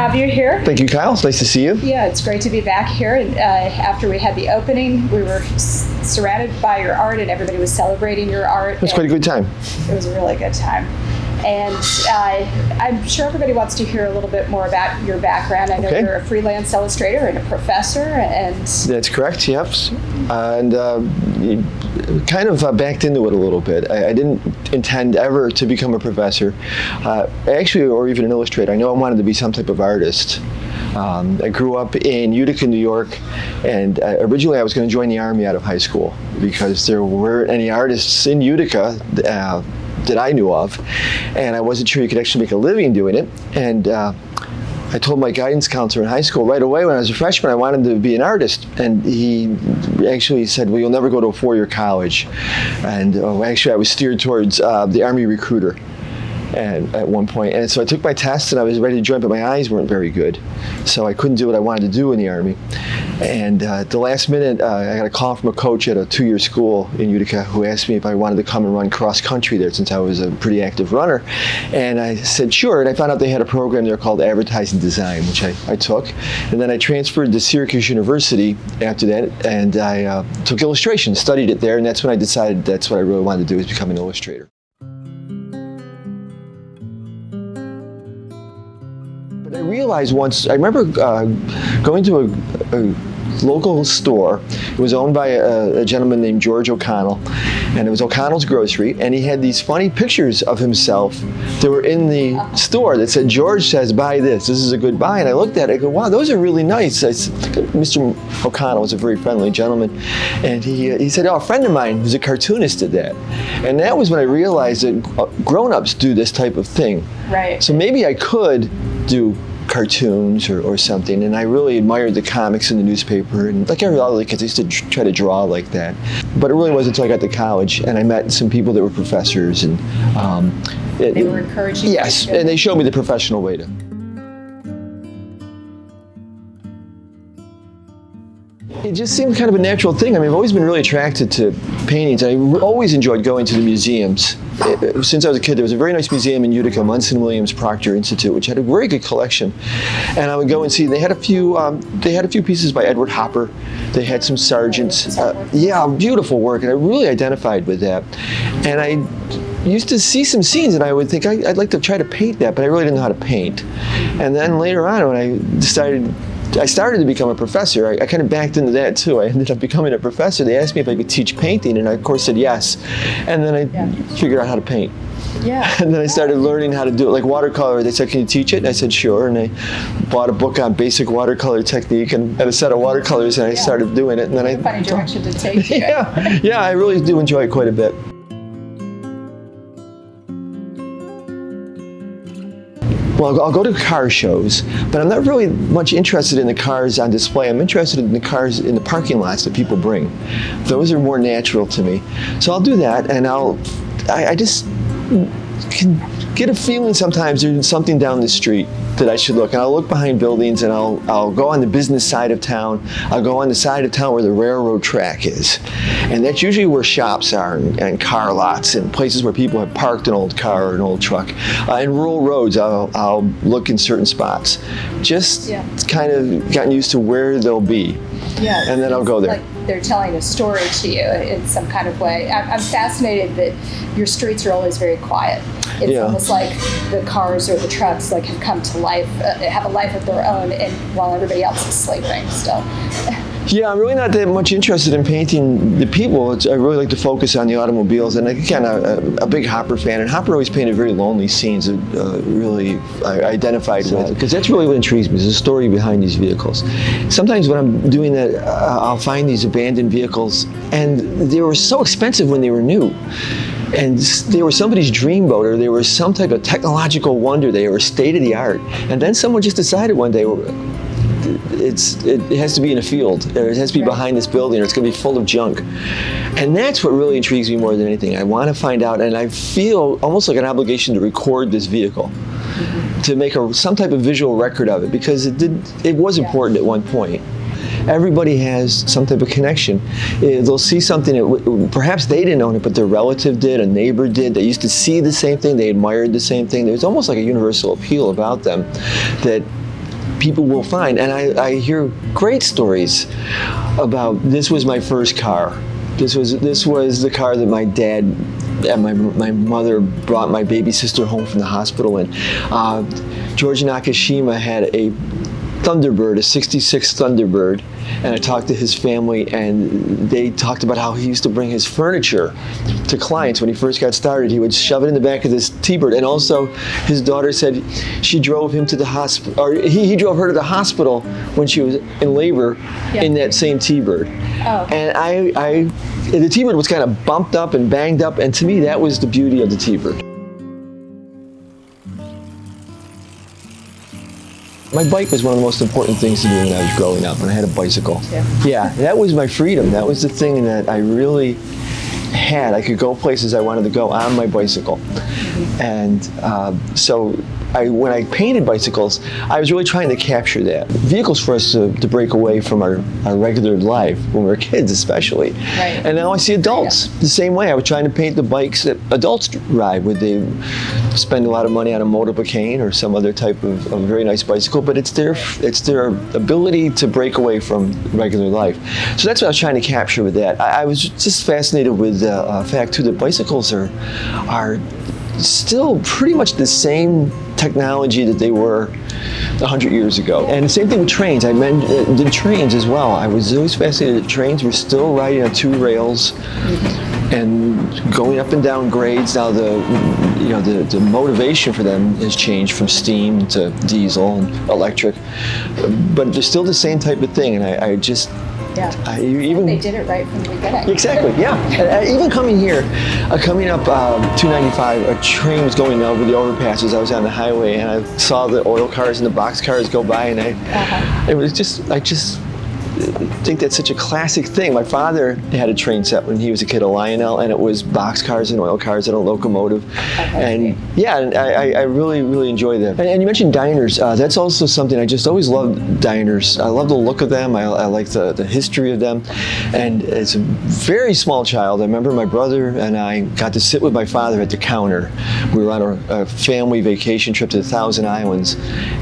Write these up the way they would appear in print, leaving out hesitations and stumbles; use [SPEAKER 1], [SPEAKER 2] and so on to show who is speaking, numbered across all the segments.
[SPEAKER 1] have you here.
[SPEAKER 2] Thank you, Kyle. It's nice to see you.
[SPEAKER 1] Yeah, it's great to be back here. And after we had the opening, we were surrounded by your art, and everybody was celebrating your art.
[SPEAKER 2] It was quite a good time.
[SPEAKER 1] It was a really good time. And I'm sure everybody wants to hear a little bit more about your background. I know you're a freelance illustrator and a professor, and
[SPEAKER 2] that's correct. Yep. And kind of backed into it a little bit. I didn't intend ever to become a professor, actually, or even an illustrator. I know I wanted to be some type of artist. I grew up in Utica, New York, and originally I was going to join the Army out of high school because there weren't any artists in Utica that I knew of, and I wasn't sure you could actually make a living doing it. And I told my guidance counselor in high school right away when I was a freshman I wanted to be an artist, and he actually said, well, you'll never go to a four-year college. And actually I was steered towards the Army recruiter at one point. And so I took my test and I was ready to join, but my eyes weren't very good. So I couldn't do what I wanted to do in the Army. And at the last minute, I got a call from a coach at a two-year school in Utica who asked me if I wanted to come and run cross-country there since I was a pretty active runner. And I said sure, and I found out they had a program there called Advertising Design, which I took. And then I transferred to Syracuse University after that, and I took illustration, studied it there, and that's when I decided that's what I really wanted to do, is become an illustrator. I realized once, I remember going to a local store. It was owned by a gentleman named George O'Connell, and it was O'Connell's Grocery, and he had these funny pictures of himself that were in the store that said, George says buy this is a good buy. And I looked at it, I go, wow, those are really nice. I said, Mr. O'Connell was a very friendly gentleman, and he said, oh, a friend of mine who's a cartoonist did that. And that was when I realized that grown-ups do this type of thing.
[SPEAKER 1] Right.
[SPEAKER 2] So maybe I could do cartoons or something, and I really admired the comics in the newspaper, and like every other kids, I used to try to draw like that. But it really wasn't until I got to college and I met some people that were professors, and
[SPEAKER 1] they were encouraging you.
[SPEAKER 2] Yes, and they showed me the professional way to. It just seemed kind of a natural thing. I mean, I've always been really attracted to paintings. I always enjoyed going to the museums. Since I was a kid, there was a very nice museum in Utica, Munson Williams Proctor Institute, which had a very good collection. And I would go and see. They had a few pieces by Edward Hopper. They had some Sargents. Yeah, beautiful work, and I really identified with that. And I used to see some scenes, and I would think I'd like to try to paint that, but I really didn't know how to paint. And then later on, when I started to become a professor, I kind of backed into that too. I ended up becoming a professor. They asked me if I could teach painting, and I of course said yes. And then I figured out how to paint.
[SPEAKER 1] Yeah.
[SPEAKER 2] And then I started learning how to do it, like watercolor. They said, can you teach it? And I said, sure. And I bought a book on basic watercolor technique and a set of watercolors, and I started doing it. And then
[SPEAKER 1] I funny direction to take you.
[SPEAKER 2] Yeah, I really do enjoy it quite a bit. Well, I'll go to car shows, but I'm not really much interested in the cars on display. I'm interested in the cars in the parking lots that people bring. Those are more natural to me. So I'll do that, and I just can get a feeling sometimes there's something down the street that I should look. And I'll look behind buildings, and I'll go on the business side of town. I'll go on the side of town where the railroad track is. And that's usually where shops are, and car lots, and places where people have parked an old car or an old truck. And rural roads, I'll look in certain spots. Just kind of gotten used to where they'll be.
[SPEAKER 1] Yeah,
[SPEAKER 2] and then I'll go there.
[SPEAKER 1] Like they're telling a story to you in some kind of way. I'm fascinated that your streets are always very quiet. It's almost like the cars or the trucks have come to life, have a life of their own, and while everybody else is sleeping still.
[SPEAKER 2] Yeah, I'm really not that much interested in painting the people. I really like to focus on the automobiles, and again, a big Hopper fan, and Hopper always painted very lonely scenes that really I identified with, because that's really what intrigues me, is the story behind these vehicles. Sometimes when I'm doing that, I'll find these abandoned vehicles, and they were so expensive when they were new. And they were somebody's dream boat, or they were some type of technological wonder. They were state of the art. And then someone just decided one day, it has to be in a field, or it has to be behind this building, or it's going to be full of junk. And that's what really intrigues me more than anything. I want to find out, and I feel almost like an obligation to record this vehicle, to make some type of visual record of it, because it was important at one point. Everybody has some type of connection. They'll see something that perhaps they didn't own it, but their relative did, a neighbor did. They used to see the same thing, they admired the same thing. There's almost like a universal appeal about them that people will find. And I hear great stories about, this was my first car. This was the car that my dad and my mother brought my baby sister home from the hospital in. George Nakashima had a Thunderbird, a 66 Thunderbird, and I talked to his family, and they talked about how he used to bring his furniture to clients when he first got started. He would shove it in the back of this T-Bird, and also his daughter said she drove him to the hospital, or he drove her to the hospital when she was in labor in that same T-Bird.
[SPEAKER 1] Oh.
[SPEAKER 2] And the T-Bird was kind of bumped up and banged up, and to me that was the beauty of the T-Bird. My bike was one of the most important things to do when I was growing up, and I had a bicycle. Yeah, that was my freedom. That was the thing that I really had. I could go places I wanted to go on my bicycle. And so when I painted bicycles, I was really trying to capture that. Vehicles for us to break away from our regular life, when we were kids especially.
[SPEAKER 1] Right.
[SPEAKER 2] And now I see adults the same way. I was trying to paint the bikes that adults ride. Would they spend a lot of money on a motorbike or some other type of very nice bicycle? But it's their ability to break away from regular life. So that's what I was trying to capture with that. I was just fascinated with the fact too that bicycles are still pretty much the same technology that they were 100 years ago. And the same thing with trains. I did trains as well. I was always fascinated that trains were still riding on two rails and going up and down grades. Now the motivation for them has changed from steam to diesel and electric, but they're still the same type of thing. And I just even
[SPEAKER 1] they did it right from the beginning.
[SPEAKER 2] Exactly, yeah. And even coming here, coming up 295, a train was going over the overpasses. I was on the highway and I saw the oil cars and the box cars go by, and I just think that's such a classic thing. My father had a train set when he was a kid, a Lionel, and it was box cars and oil cars and a locomotive. And I really, really enjoy that. And you mentioned diners. That's also something I just always loved. Diners. I love the look of them. I like the history of them. And as a very small child, I remember my brother and I got to sit with my father at the counter. We were on a family vacation trip to the Thousand Islands,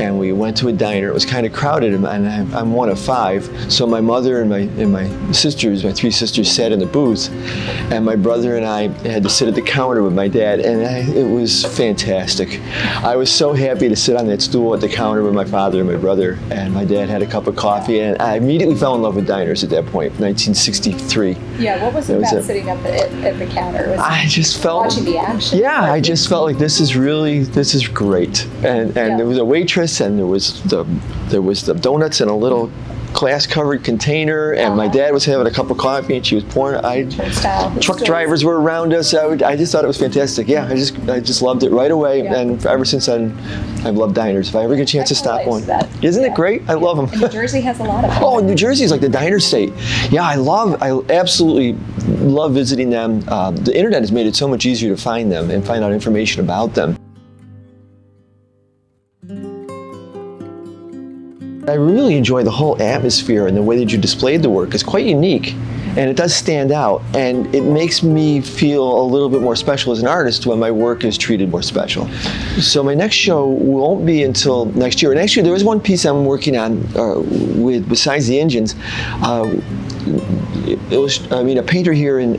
[SPEAKER 2] and we went to a diner. It was kind of crowded, and I'm one of five. So my mother and my sisters, my three sisters, sat in the booth, and my brother and I had to sit at the counter with my dad, and it was fantastic. I was so happy to sit on that stool at the counter with my father and my brother, and my dad had a cup of coffee, and I immediately fell in love with diners at that point, 1963.
[SPEAKER 1] Yeah, what was it about sitting up at the counter?
[SPEAKER 2] I just felt
[SPEAKER 1] watching the action.
[SPEAKER 2] Yeah, I just felt like this is great, and there was a waitress, and there was the donuts in a little glass-covered container, and my dad was having a cup of coffee, and she was pouring. Truck drivers were around us. I just thought it was fantastic. Yeah, I just loved it right away, and ever since then, I've loved diners. If I ever get a chance to stop one, isn't it great? I love them.
[SPEAKER 1] And New Jersey has a lot of them.
[SPEAKER 2] Oh, New Jersey is like the diner state. Yeah, I absolutely love visiting them. The internet has made it so much easier to find them and find out information about them. I really enjoy the whole atmosphere, and the way that you displayed the work is quite unique, and it does stand out, and it makes me feel a little bit more special as an artist when my work is treated more special. So my next show won't be until next year. And actually there is one piece I'm working on besides the engines. A painter here in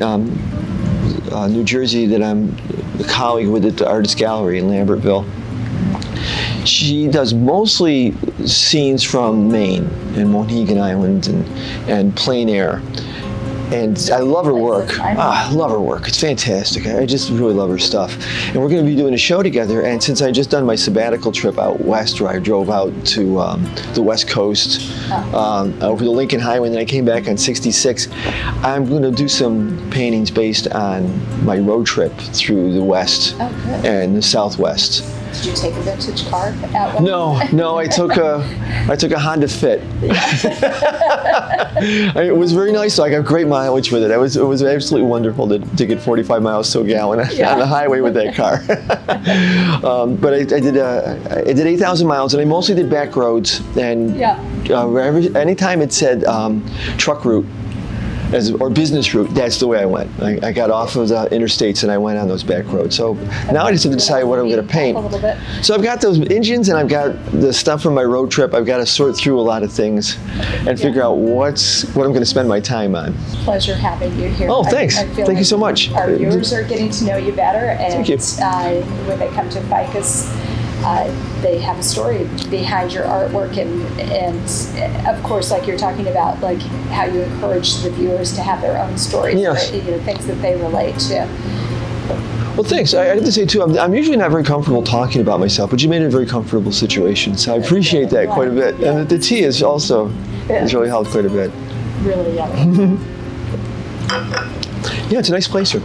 [SPEAKER 2] New Jersey that I'm a colleague with at the Artist Gallery in Lambertville. She does mostly scenes from Maine and Mohegan Island and plein air. And I love her work. I love her work. It's fantastic. I just really love her stuff. And we're going to be doing a show together. And since I just done my sabbatical trip out west, where I drove out to the West Coast over the Lincoln Highway, and then I came back on 66, I'm going to do some paintings based on my road trip through the West and the Southwest.
[SPEAKER 1] Did you take a vintage car out?
[SPEAKER 2] No, I took a Honda Fit. It was very nice. So I got great mileage with it. It was absolutely wonderful to get 45 miles to a gallon on the highway with that car. But I did 8,000 miles, and I mostly did back roads. And anytime it said truck route, or business route, that's the way I went. I got off of the interstates and I went on those back roads. So now I just have to decide what I'm going to paint. So I've got those engines and I've got the stuff from my road trip. I've got to sort through a lot of things and figure out what I'm going to spend my time on.
[SPEAKER 1] Pleasure having you here.
[SPEAKER 2] Oh, thanks.
[SPEAKER 1] I feel
[SPEAKER 2] Thank you so much.
[SPEAKER 1] Our viewers are getting to know you better, and
[SPEAKER 2] Thank you.
[SPEAKER 1] When they come to Ficus, they have a story behind your artwork, and of course, like you're talking about, like how you encourage the viewers to have their own stories,
[SPEAKER 2] yes.
[SPEAKER 1] right? Things that they relate to.
[SPEAKER 2] Well, thanks. I have to say, too, I'm usually not very comfortable talking about myself, but you made it a very comfortable situation, so I appreciate that quite a bit. And the tea is also has really helped quite a bit.
[SPEAKER 1] Really yummy.
[SPEAKER 2] Yeah, it's a nice place here.